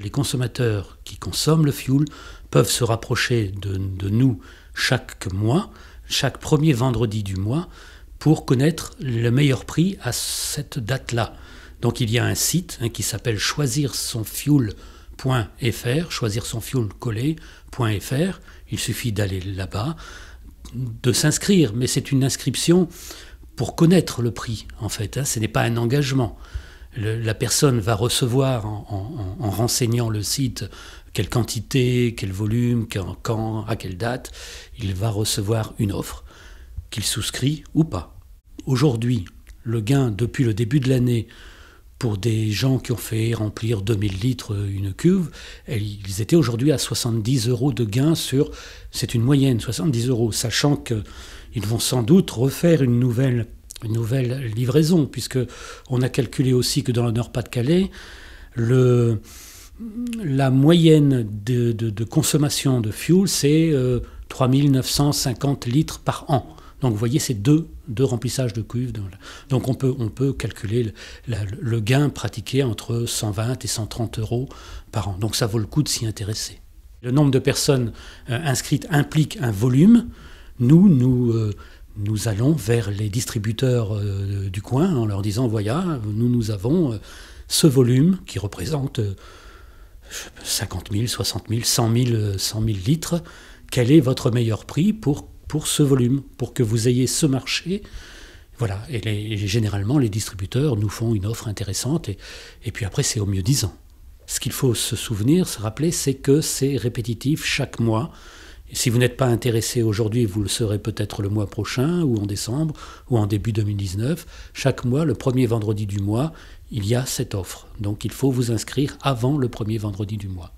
les consommateurs qui consomment le fioul peuvent se rapprocher de nous chaque mois, chaque premier vendredi du mois, pour connaître le meilleur prix à cette date-là. Donc il y a un site qui s'appelle choisirsonfioul.fr, choisirsonfioul.fr. Il suffit d'aller là-bas, de s'inscrire, mais c'est une inscription pour connaître le prix, en fait. Ce n'est pas un engagement. La personne va recevoir, en renseignant le site, quelle quantité, quel volume, quand, à quelle date, il va recevoir une offre qu'il souscrit ou pas. Aujourd'hui, le gain depuis le début de l'année pour des gens qui ont fait remplir 2000 litres une cuve, ils étaient aujourd'hui à 70 € de gain sur, c'est une moyenne, 70 €, sachant qu'ils vont sans doute refaire une nouvelle livraison, puisqu'on a calculé aussi que dans le Nord-Pas-de-Calais, la moyenne de consommation de fuel, c'est 3950 litres par an. Donc vous voyez, c'est deux remplissages de cuves. Donc on peut calculer le gain pratiqué entre 120 et 130 € par an. Donc ça vaut le coup de s'y intéresser. Le nombre de personnes inscrites implique un volume. Nous allons vers les distributeurs du coin en leur disant, voilà, nous avons ce volume qui représente 50 000, 60 000, 100 000 litres. Quel est votre meilleur prix pour ce volume, pour que vous ayez ce marché? Voilà. Et généralement, les distributeurs nous font une offre intéressante et puis après, c'est au mieux disant. Ce qu'il faut se souvenir, se rappeler, c'est que c'est répétitif chaque mois. Et si vous n'êtes pas intéressé aujourd'hui, vous le serez peut-être le mois prochain, ou en décembre, ou en début 2019. Chaque mois, le premier vendredi du mois, il y a cette offre. Donc il faut vous inscrire avant le premier vendredi du mois.